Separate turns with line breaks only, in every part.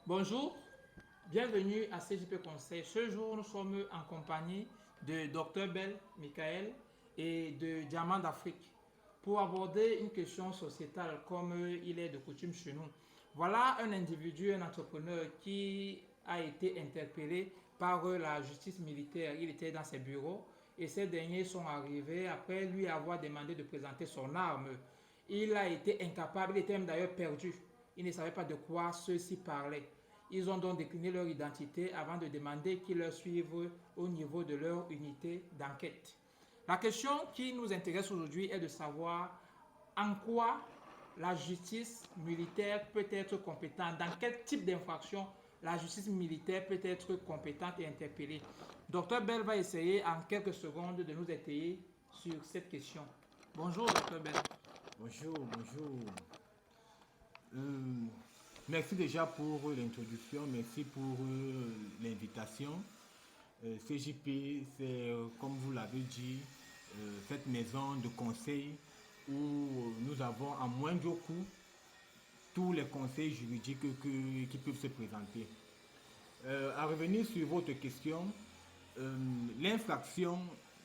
Bonjour, bienvenue à CJP Conseil. Ce jour, nous sommes en compagnie de Dr Bell Michael et de Diamant d'Afrique pour aborder une question sociétale comme il est de coutume chez nous. Voilà un individu, un entrepreneur qui a été interpellé par la justice militaire. Il était dans ses bureaux et ces derniers sont arrivés après lui avoir demandé de présenter son arme. Il a été incapable, il était même d'ailleurs perdu. Il ne savait pas de quoi ceux-ci parlaient. Ils ont donc décliné leur identité avant de demander qu'ils leur suivent au niveau de leur unité d'enquête. La question qui nous intéresse aujourd'hui est de savoir en quoi la justice militaire peut être compétente, dans quel type d'infraction la justice militaire peut être compétente et interpellée. Dr Bell va essayer en quelques secondes de nous étayer sur cette question. Bonjour Dr Bell.
Bonjour, bonjour. Euh, Merci déjà pour l'introduction, merci pour l'invitation. CJP, c'est, comme vous l'avez dit, cette maison de conseil où nous avons à moindre coût tous les conseils juridiques qui peuvent se présenter. À revenir sur votre question, l'infraction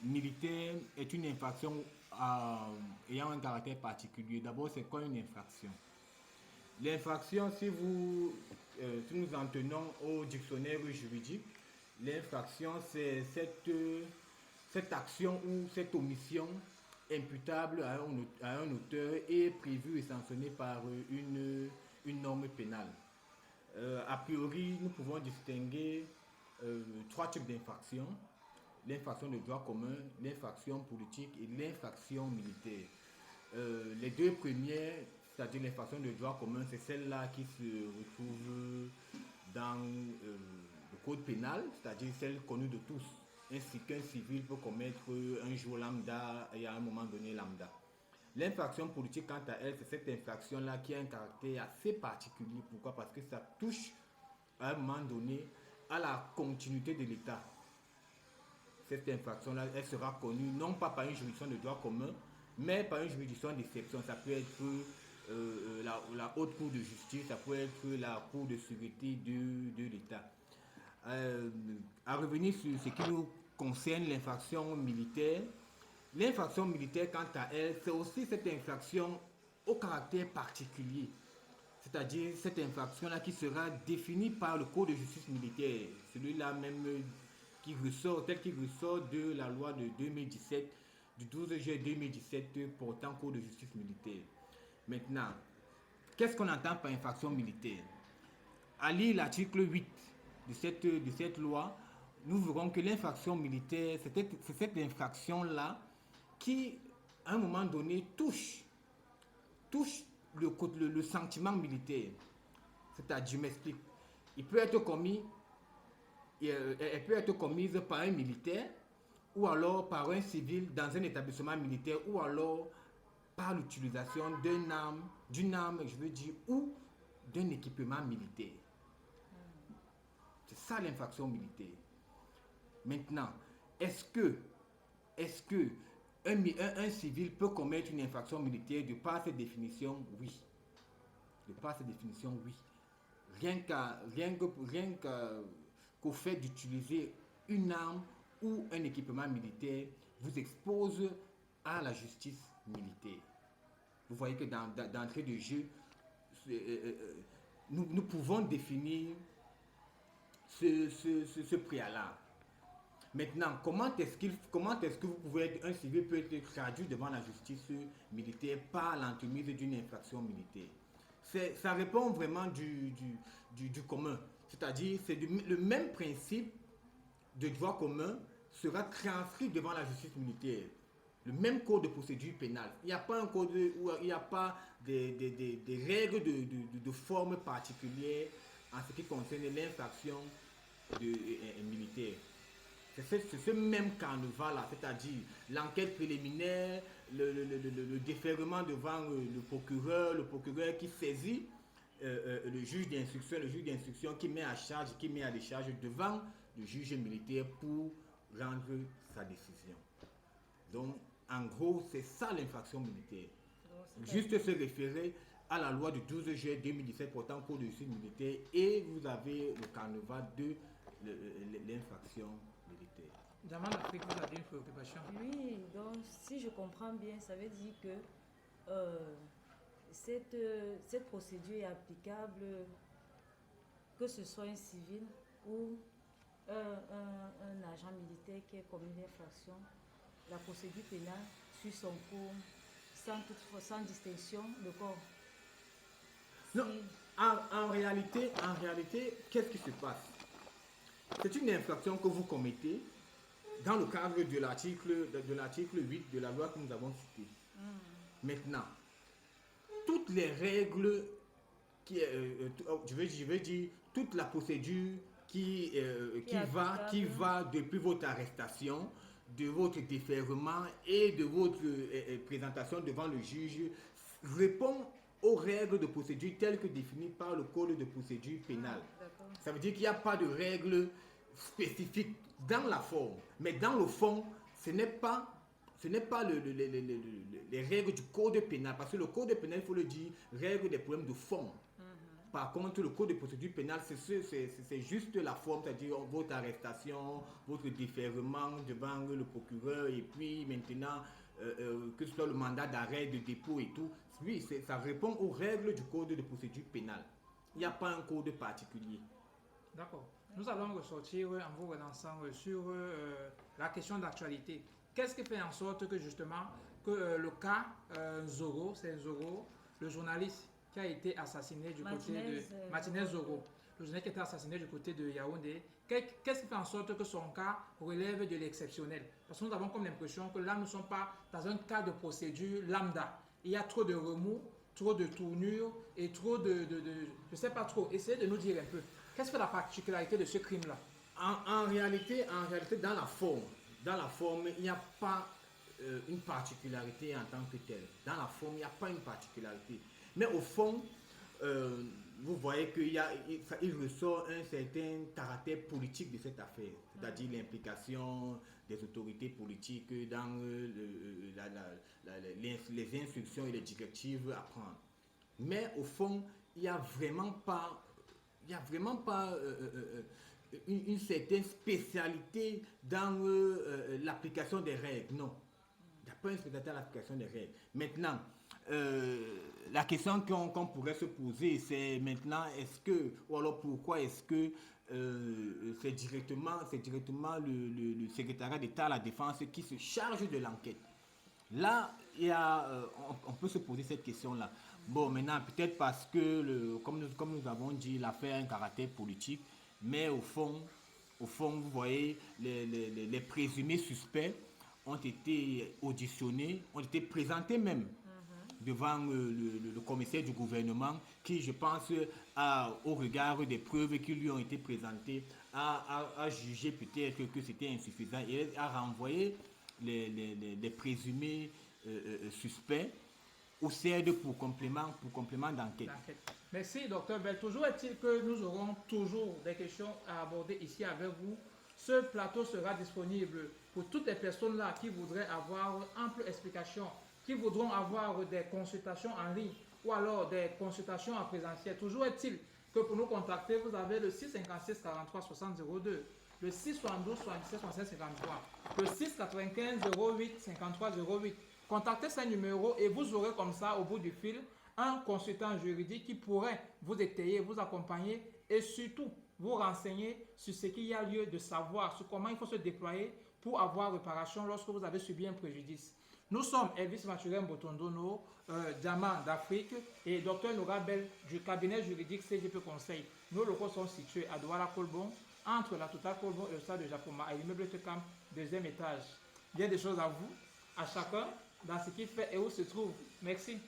militaire est une infraction ayant un caractère particulier. D'abord, c'est quoi une infraction? L'infraction, si nous en tenons au dictionnaire juridique, l'infraction, c'est cette action ou cette omission imputable à un auteur et prévue et sanctionnée par une norme pénale. A priori, nous pouvons distinguer trois types d'infractions: l'infraction de droit commun, l'infraction politique et l'infraction militaire. Les deux premières, c'est-à-dire l'infraction de droit commun, c'est celle-là qui se retrouve dans le code pénal, c'est-à-dire celle connue de tous, ainsi qu'un civil peut commettre un jour lambda et à un moment donné lambda. L'infraction politique, quant à elle, c'est cette infraction-là qui a un caractère assez particulier. Pourquoi? Parce que ça touche à un moment donné à la continuité de l'État. Cette infraction-là, elle sera connue non pas par une juridiction de droit commun, mais par une juridiction d'exception. Ça peut être la haute cour de justice, ça peut être la cour de sûreté de l'État. À revenir sur ce qui nous concerne, l'infraction militaire, quant à elle, c'est aussi cette infraction au caractère particulier. C'est-à-dire cette infraction-là qui sera définie par le Code de justice militaire, celui-là même tel qu'il ressort de la loi de 2017, du 12 juillet 2017 portant Code de justice militaire. Maintenant, qu'est-ce qu'on entend par infraction militaire? À lire l'article 8 de cette loi, nous verrons que l'infraction militaire, c'est cette infraction-là qui, à un moment donné, touche le sentiment militaire. C'est-à-dire, je m'explique. Il peut être commis, elle peut être commise par un militaire ou alors par un civil dans un établissement militaire ou alors par l'utilisation d'une arme, je veux dire, ou d'un équipement militaire. C'est ça l'infraction militaire. Maintenant, est-ce que un civil peut commettre une infraction militaire? De par cette définition, oui. De par cette définition, oui. Qu'au fait d'utiliser une arme ou un équipement militaire vous expose à la justice militaire. Vous voyez que d'entrée de jeu, nous pouvons définir ce préalable. Maintenant, comment est-ce que un civil peut être traduit devant la justice militaire par l'entremise d'une infraction militaire? Ça répond vraiment du commun. C'est-à-dire, c'est le même principe de droit commun sera transcrit devant la justice militaire. Le même code de procédure pénale. Il n'y a pas un code où il n'y a pas des règles de forme particulière en ce qui concerne l'infraction militaire. C'est ce même carnaval-là, c'est-à-dire l'enquête préliminaire, le déferlement devant le procureur qui saisit le juge d'instruction qui met à décharge devant le juge militaire pour rendre sa décision. Donc, en gros, c'est ça l'infraction militaire. Juste se référer à la loi du 12 juillet 2017 portant code de suite militaire et vous avez le carnaval de l'infraction militaire.
Diamant d'Afrique, vous avez une préoccupation?
Oui, donc si je comprends bien, ça veut dire que cette procédure est applicable que ce soit un civil ou un agent militaire qui a commis l'infraction. La procédure pénale suit son cours sans distinction de corps.
Non, en réalité, qu'est-ce qui se passe? C'est une infraction que vous commettez dans le cadre de l'article 8 de la loi que nous avons citée. Maintenant, toutes les règles, je veux dire, toute la procédure qui va depuis votre arrestation, de votre déferment et de votre présentation devant le juge répond aux règles de procédure telles que définies par le code de procédure pénale. Ça veut dire qu'il n'y a pas de règles spécifiques dans la forme, mais dans le fond, ce n'est pas les règles du code pénal, parce que le code pénal, il faut le dire, règle des problèmes de fond. Par contre, le code de procédure pénale, c'est juste la forme, c'est-à-dire votre arrestation, votre déferment devant le procureur, et puis maintenant, que ce soit le mandat d'arrêt, de dépôt et tout. Oui, ça répond aux règles du code de procédure pénale. Il n'y a pas un code particulier.
D'accord. Nous allons ressortir en vous relançant sur la question d'actualité. Qu'est-ce qui fait en sorte que justement, que le cas Zoro, c'est Zoro, le journaliste qui a été assassiné du côté de Martinez Zoro, le journaliste qui a été assassiné du côté de Yaoundé, qu'est-ce qui fait en sorte que son cas relève de l'exceptionnel? Parce que nous avons comme l'impression que là, nous ne sommes pas dans un cas de procédure lambda. Il y a trop de remous, trop de tournures et trop je ne sais pas trop. Essayez de nous dire un peu. Qu'est-ce que la particularité de ce crime-là?
En réalité, dans la forme, il n'y a pas une particularité en tant que telle. Dans la forme, il n'y a pas une particularité. Mais au fond, vous voyez qu'il ressort un certain caractère politique de cette affaire, c'est-à-dire l'implication des autorités politiques dans les instructions et les directives à prendre. Mais au fond, il n'y a vraiment pas une certaine spécialité dans l'application des règles. Non, il n'y a pas une spécialité dans l'application des règles. Maintenant, la question qu'on pourrait se poser, c'est maintenant, pourquoi est-ce que c'est directement le secrétariat d'État à la Défense qui se charge de l'enquête? Là, on peut se poser cette question-là. Bon, maintenant, peut-être parce que, comme nous avons dit, l'affaire a un caractère politique, mais au fond, vous voyez, les présumés suspects ont été auditionnés, ont été présentés même devant le commissaire du gouvernement qui, je pense, au regard des preuves qui lui ont été présentées, a jugé peut-être que c'était insuffisant et a renvoyé les présumés suspects au CED pour complément d'enquête.
Merci, docteur Bell. Toujours est-il que nous aurons toujours des questions à aborder ici avec vous. Ce plateau sera disponible pour toutes les personnes là qui voudraient avoir ample explication, qui voudront avoir des consultations en ligne ou alors des consultations en présentiel. Toujours est-il que pour nous contacter, vous avez le 656 43 60 02, le 672 77 67 53, le 695 08 53 08. Contactez ces numéros et vous aurez comme ça au bout du fil un consultant juridique qui pourrait vous étayer, vous accompagner et surtout vous renseigner sur ce qu'il y a lieu de savoir, sur comment il faut se déployer pour avoir réparation lorsque vous avez subi un préjudice. Nous sommes Elvis Mathurin Botondono, Diamant d'Afrique et Dr Nora Bell du cabinet juridique CGP Conseil. Nos locaux sont situés à Douala-Colbon, entre la Total Colbon et le stade de Japoma, et l'immeuble Camp, deuxième étage. Bien des choses à vous, à chacun, dans ce qu'il fait et où se trouve. Merci.